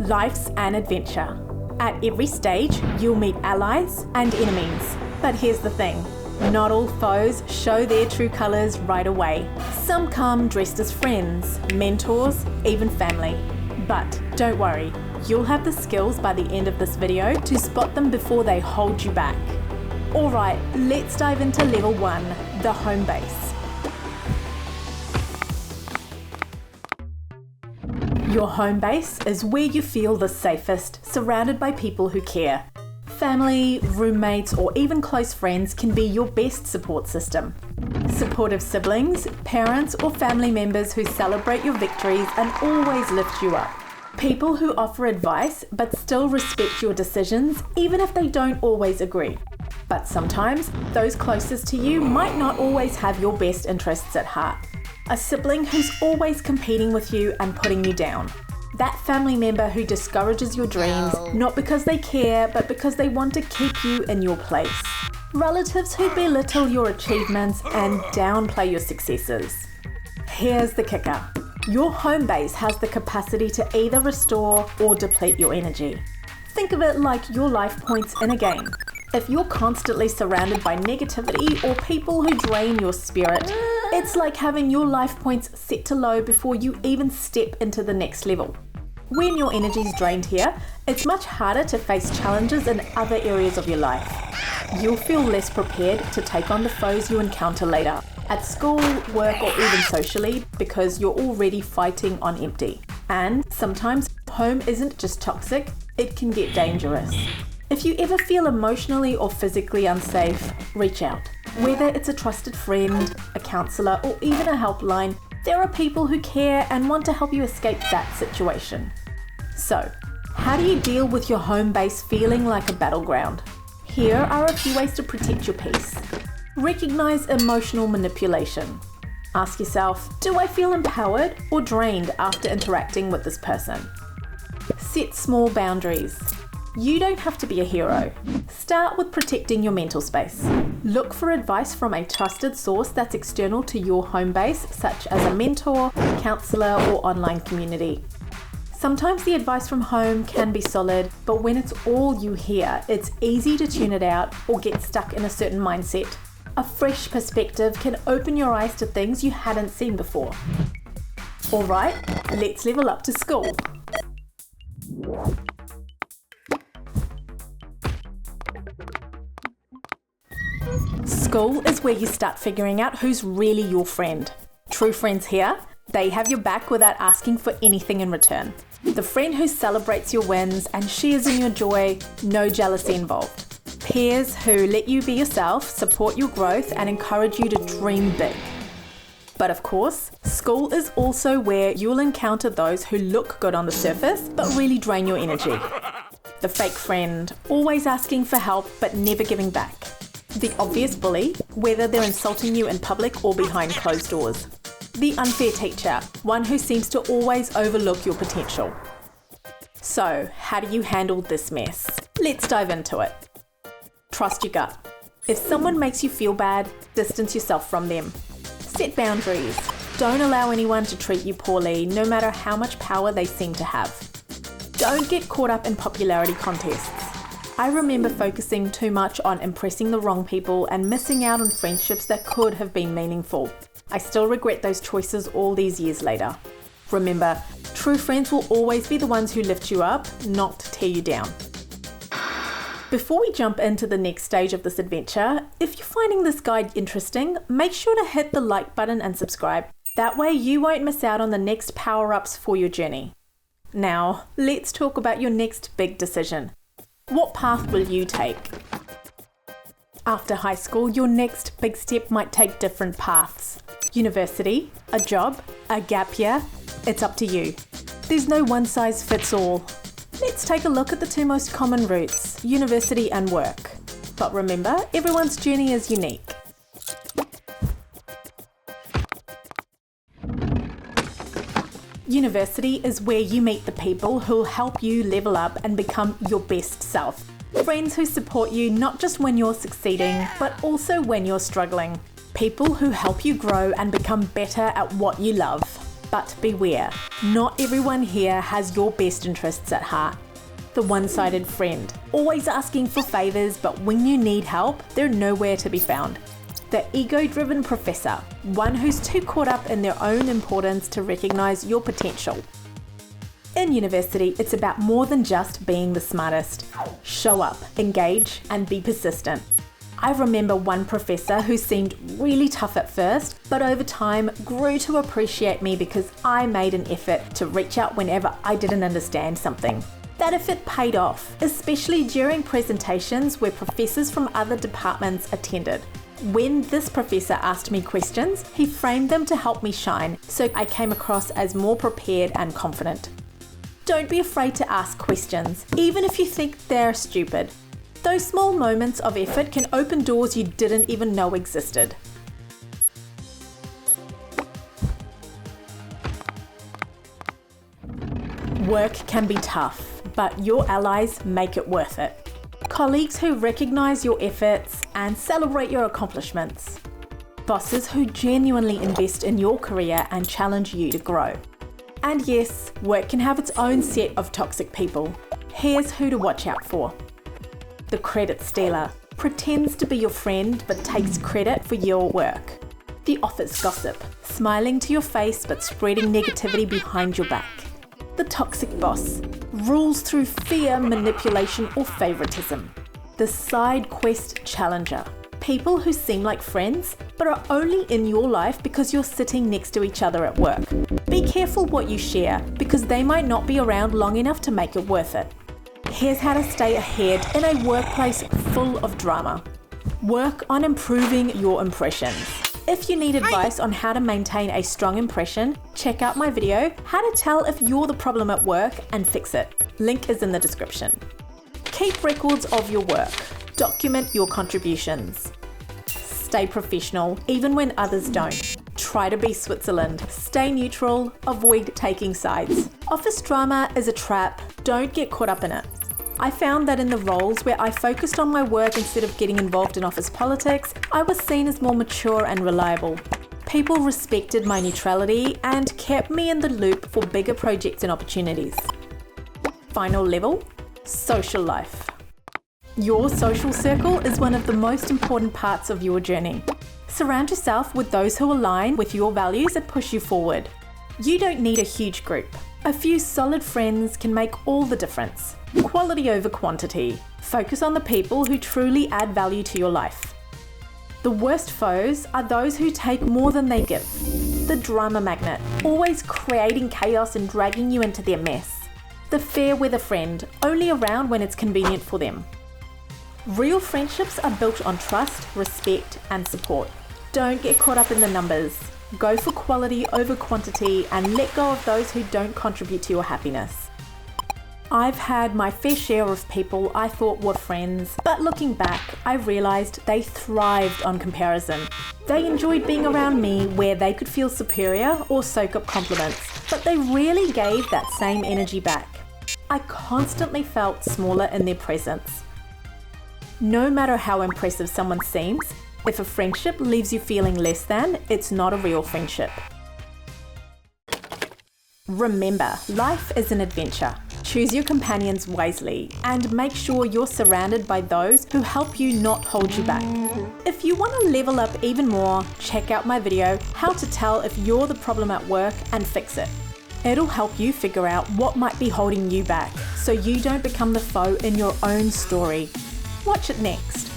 life's an adventure. At every stage, you'll meet allies and enemies. But here's the thing, not all foes show their true colours right away. Some come dressed as friends, mentors, even family. But don't worry, you'll have the skills by the end of this video to spot them before they hold you back. Alright, let's dive into level 1, the home base. Your home base is where you feel the safest, surrounded by people who care. Family, roommates, or even close friends can be your best support system. Supportive siblings, parents, or family members who celebrate your victories and always lift you up. People who offer advice but still respect your decisions, even if they don't always agree. But sometimes, those closest to you might not always have your best interests at heart. A sibling who's always competing with you and putting you down. That family member who discourages your dreams, not because they care, but because they want to keep you in your place. Relatives who belittle your achievements and downplay your successes. Here's the kicker. Your home base has the capacity to either restore or deplete your energy. Think of it like your life points in a game. If you're constantly surrounded by negativity or people who drain your spirit, it's like having your life points set to low before you even step into the next level. When your energy's drained here, it's much harder to face challenges in other areas of your life. You'll feel less prepared to take on the foes you encounter later, at school, work, or even socially, because you're already fighting on empty. And sometimes home isn't just toxic, it can get dangerous. If you ever feel emotionally or physically unsafe, reach out. Whether it's a trusted friend, a counsellor, or even a helpline, there are people who care and want to help you escape that situation. So, how do you deal with your home base feeling like a battleground? Here are a few ways to protect your peace. Recognize emotional manipulation. Ask yourself, do I feel empowered or drained after interacting with this person? Set small boundaries. You don't have to be a hero. Start with protecting your mental space. Look for advice from a trusted source that's external to your home base, such as a mentor, counsellor, or online community. Sometimes the advice from home can be solid, but when it's all you hear, it's easy to tune it out or get stuck in a certain mindset. A fresh perspective can open your eyes to things you hadn't seen before. Alright, let's level up to school. School is where you start figuring out who's really your friend. True friends here, they have your back without asking for anything in return. The friend who celebrates your wins and shares in your joy, no jealousy involved. Peers who let you be yourself, support your growth, and encourage you to dream big. But of course, school is also where you'll encounter those who look good on the surface, but really drain your energy. The fake friend, always asking for help, but never giving back. The obvious bully, whether they're insulting you in public or behind closed doors. The unfair teacher, one who seems to always overlook your potential. So, how do you handle this mess? Let's dive into it. Trust your gut. If someone makes you feel bad, distance yourself from them. Set boundaries. Don't allow anyone to treat you poorly, no matter how much power they seem to have. Don't get caught up in popularity contests. I remember focusing too much on impressing the wrong people and missing out on friendships that could have been meaningful. I still regret those choices all these years later. Remember, true friends will always be the ones who lift you up, not tear you down. Before we jump into the next stage of this adventure, if you're finding this guide interesting, make sure to hit the like button and subscribe. That way you won't miss out on the next power-ups for your journey. Now, let's talk about your next big decision. What path will you take? After high school, your next big step might take different paths. University, a job, a gap year, it's up to you. There's no one size fits all. Let's take a look at the two most common routes, university and work. But remember, everyone's journey is unique. University is where you meet the people who'll help you level up and become your best self. Friends who support you not just when you're succeeding, but also when you're struggling. People who help you grow and become better at what you love. But beware, not everyone here has your best interests at heart. The one-sided friend, always asking for favours, but when you need help, they're nowhere to be found. The ego-driven professor, one who's too caught up in their own importance to recognise your potential. In university, it's about more than just being the smartest. Show up, engage, and be persistent. I remember one professor who seemed really tough at first, but over time grew to appreciate me because I made an effort to reach out whenever I didn't understand something. That effort paid off, especially during presentations where professors from other departments attended. When this professor asked me questions, he framed them to help me shine, so I came across as more prepared and confident. Don't be afraid to ask questions, even if you think they're stupid. Those small moments of effort can open doors you didn't even know existed. Work can be tough, but your allies make it worth it. Colleagues who recognise your efforts and celebrate your accomplishments. Bosses who genuinely invest in your career and challenge you to grow. And yes, work can have its own set of toxic people. Here's who to watch out for. The credit stealer, pretends to be your friend but takes credit for your work. The office gossip, smiling to your face but spreading negativity behind your back. The toxic boss, rules through fear, manipulation or favoritism. The side quest challenger, people who seem like friends but are only in your life because you're sitting next to each other at work. Be careful what you share because they might not be around long enough to make it worth it. Here's how to stay ahead in a workplace full of drama. Work on improving your impressions. If you need advice on how to maintain a strong impression, check out my video, How to Tell If You're the Problem at Work and Fix It. Link is in the description. Keep records of your work. Document your contributions. Stay professional, even when others don't. Try to be Switzerland. Stay neutral. Avoid taking sides. Office drama is a trap. Don't get caught up in it. I found that in the roles where I focused on my work instead of getting involved in office politics, I was seen as more mature and reliable. People respected my neutrality and kept me in the loop for bigger projects and opportunities. Final level, social life. Your social circle is one of the most important parts of your journey. Surround yourself with those who align with your values and push you forward. You don't need a huge group. A few solid friends can make all the difference. Quality over quantity. Focus on the people who truly add value to your life. The worst foes are those who take more than they give. The drama magnet, always creating chaos and dragging you into their mess. The fair weather friend, only around when it's convenient for them. Real friendships are built on trust, respect, and support. Don't get caught up in the numbers. Go for quality over quantity and let go of those who don't contribute to your happiness. I've had my fair share of people I thought were friends, but looking back, I realised they thrived on comparison. They enjoyed being around me where they could feel superior or soak up compliments, but they rarely gave that same energy back. I constantly felt smaller in their presence. No matter how impressive someone seems, if a friendship leaves you feeling less than, it's not a real friendship. Remember, life is an adventure. Choose your companions wisely and make sure you're surrounded by those who help you, not hold you back. If you want to level up even more, check out my video, How to Tell If You're the Problem at Work and Fix It. It'll help you figure out what might be holding you back so you don't become the foe in your own story. Watch it next.